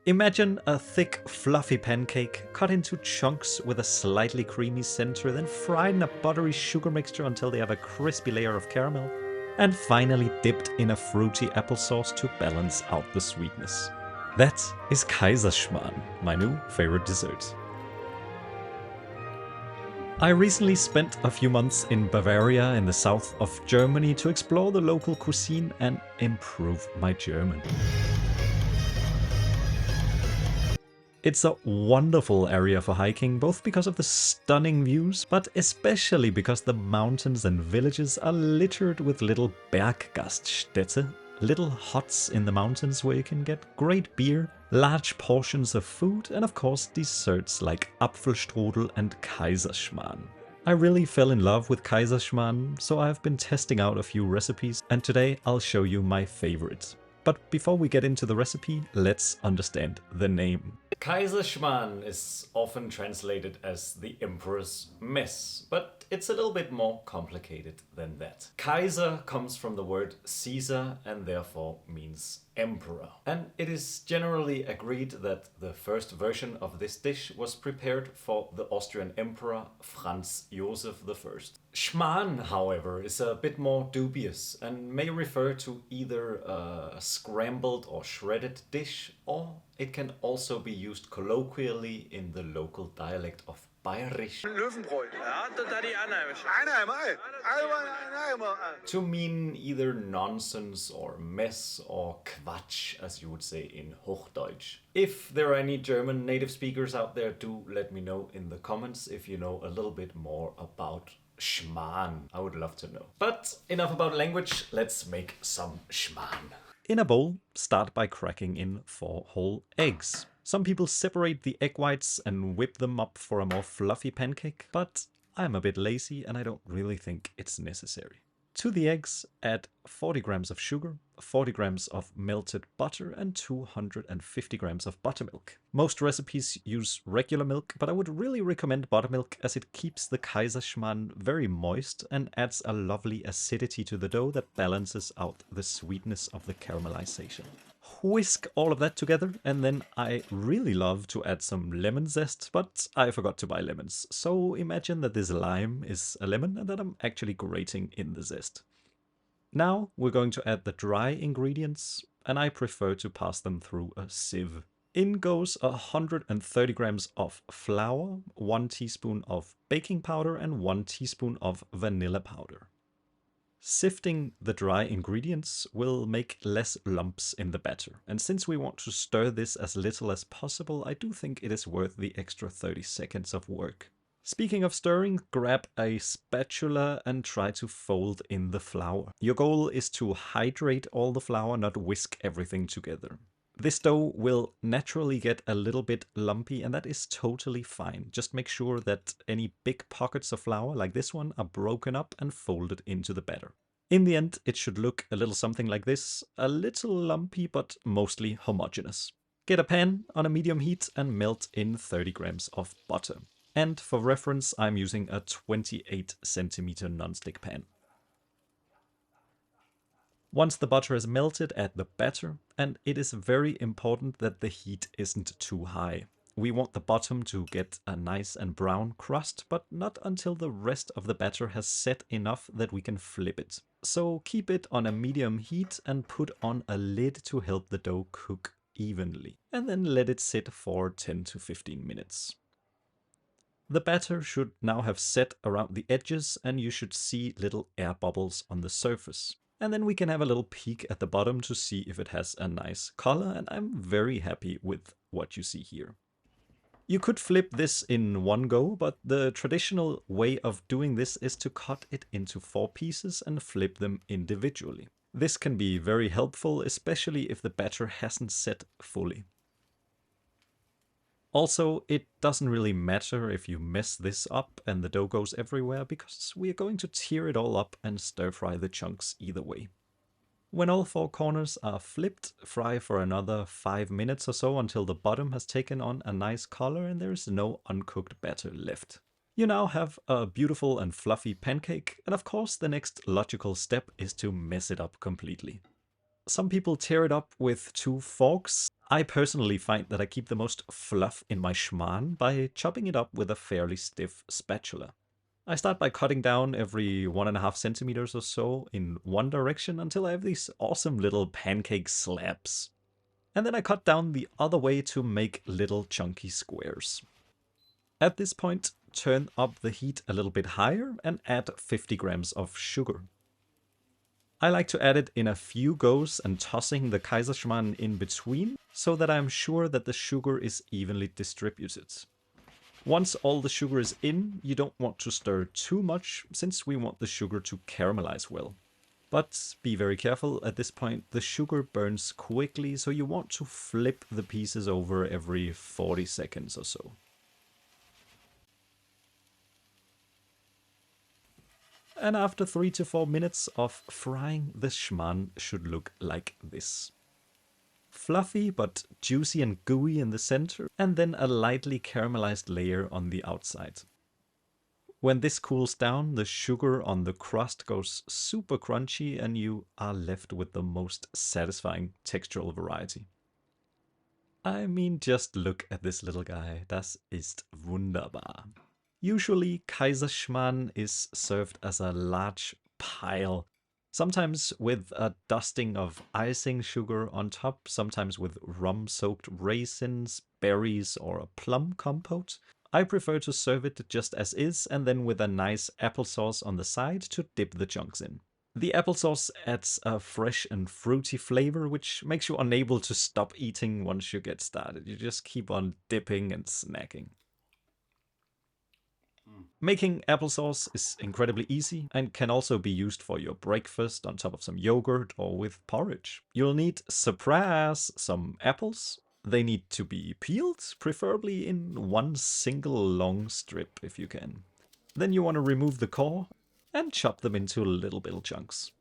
Imagine a thick, fluffy pancake cut into chunks with a slightly creamy center, then fried in a buttery sugar mixture until they have a crispy layer of caramel, and finally dipped in a fruity applesauce to balance out the sweetness. That is Kaiserschmarrn, my new favorite dessert. I recently spent a few months in Bavaria in the south of Germany to explore the local cuisine and improve my German. It's a wonderful area for hiking, both because of the stunning views, but especially because the mountains and villages are littered with little Berggaststätte, little huts in the mountains where you can get great beer, large portions of food, and of course desserts like Apfelstrudel and Kaiserschmarrn. I really fell in love with Kaiserschmarrn, so I've been testing out a few recipes, and today I'll show you my favorite. But before we get into the recipe, let's understand the name. Kaiserschmarrn is often translated as the Emperor's Mess, but it's a little bit more complicated than that. Kaiser comes from the word Caesar and therefore means emperor. And it is generally agreed that the first version of this dish was prepared for the Austrian Emperor Franz Joseph I. Schmarrn, however, is a bit more dubious and may refer to either a scrambled or shredded dish, or it can also be used colloquially in the local dialect of Bayerisch to mean either nonsense or mess or Quatsch, as you would say in Hochdeutsch. If there are any German native speakers out there, do let me know in the comments if you know a little bit more about Schmarrn. I would love to know. But enough about language, let's make some Schmarrn. In a bowl, start by cracking in 4 whole eggs. Some people separate the egg whites and whip them up for a more fluffy pancake, but I'm a bit lazy and I don't really think it's necessary. To the eggs, add 40 grams of sugar, 40 grams of melted butter, and 250 grams of buttermilk. Most recipes use regular milk, but I would really recommend buttermilk as it keeps the Kaiserschmarrn very moist and adds a lovely acidity to the dough that balances out the sweetness of the caramelization. Whisk all of that together, and then I really love to add some lemon zest, but I forgot to buy lemons. So imagine that this lime is a lemon and that I'm actually grating in the zest. Now we're going to add the dry ingredients, and I prefer to pass them through a sieve. In goes 130 grams of flour, 1 teaspoon of baking powder, and 1 teaspoon of vanilla powder. Sifting the dry ingredients will make less lumps in the batter, and since we want to stir this as little as possible, I do think it is worth the extra 30 seconds of work. Speaking of stirring, grab a spatula and try to fold in the flour. Your goal is to hydrate all the flour, not whisk everything together. This dough will naturally get a little bit lumpy, and that is totally fine. Just make sure that any big pockets of flour, like this one, are broken up and folded into the batter. In the end, it should look a little something like this, a little lumpy but mostly homogeneous. Get a pan on a medium heat and melt in 30 grams of butter. And for reference, I'm using a 28 centimeter nonstick pan. Once the butter is melted, add the batter, and it is very important that the heat isn't too high. We want the bottom to get a nice and brown crust, but not until the rest of the batter has set enough that we can flip it. So keep it on a medium heat and put on a lid to help the dough cook evenly, and then let it sit for 10 to 15 minutes. The batter should now have set around the edges, and you should see little air bubbles on the surface. And then we can have a little peek at the bottom to see if it has a nice color, and I'm very happy with what you see here. You could flip this in one go, but the traditional way of doing this is to cut it into 4 pieces and flip them individually. This can be very helpful, especially if the batter hasn't set fully. Also, it doesn't really matter if you mess this up and the dough goes everywhere, because we are going to tear it all up and stir fry the chunks either way. When all 4 corners are flipped, fry for another 5 minutes or so until the bottom has taken on a nice color and there is no uncooked batter left. You now have a beautiful and fluffy pancake, and of course the next logical step is to mess it up completely. Some people tear it up with 2 forks. I personally find that I keep the most fluff in my schmarrn by chopping it up with a fairly stiff spatula. I start by cutting down every 1.5 centimeters or so in one direction until I have these awesome little pancake slabs. And then I cut down the other way to make little chunky squares. At this point, turn up the heat a little bit higher and add 50 grams of sugar. I like to add it in a few goes and tossing the Kaiserschmarrn in between so that I'm sure that the sugar is evenly distributed. Once all the sugar is in, you don't want to stir too much since we want the sugar to caramelize well. But be very careful, at this point the sugar burns quickly, so you want to flip the pieces over every 40 seconds or so. And after 3 to 4 minutes of frying, the schmarrn should look like this. Fluffy but juicy and gooey in the center, and then a lightly caramelized layer on the outside. When this cools down, the sugar on the crust goes super crunchy and you are left with the most satisfying textural variety. I mean, just look at this little guy. Das ist wunderbar. Usually, Kaiserschmarrn is served as a large pile, sometimes with a dusting of icing sugar on top, sometimes with rum-soaked raisins, berries, or a plum compote. I prefer to serve it just as is, and then with a nice applesauce on the side to dip the chunks in. The applesauce adds a fresh and fruity flavor, which makes you unable to stop eating once you get started. You just keep on dipping and snacking. Making applesauce is incredibly easy and can also be used for your breakfast on top of some yogurt or with porridge. You'll need, surprise, some apples. They need to be peeled, preferably in one single long strip if you can. Then you want to remove the core and chop them into little chunks.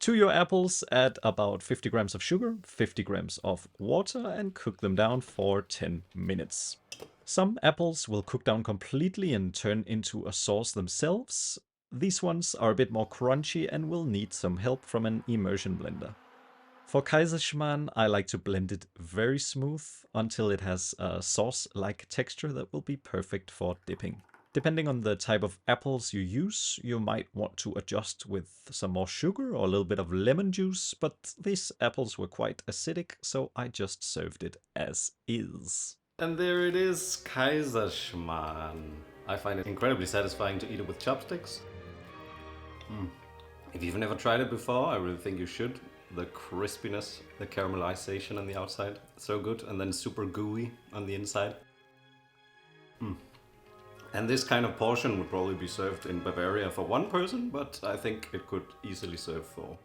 To your apples, add about 50 grams of sugar, 50 grams of water, and cook them down for 10 minutes. Some apples will cook down completely and turn into a sauce themselves. These ones are a bit more crunchy and will need some help from an immersion blender. For Kaiserschmarrn, I like to blend it very smooth until it has a sauce-like texture that will be perfect for dipping. Depending on the type of apples you use, you might want to adjust with some more sugar or a little bit of lemon juice, but these apples were quite acidic, so I just served it as is. And there it is, Kaiserschmarrn. I find it incredibly satisfying to eat it with chopsticks. If you've never tried it before, I really think you should. The crispiness, the caramelization on the outside, so good, and then super gooey on the inside. And this kind of portion would probably be served in Bavaria for one person, but I think it could easily serve for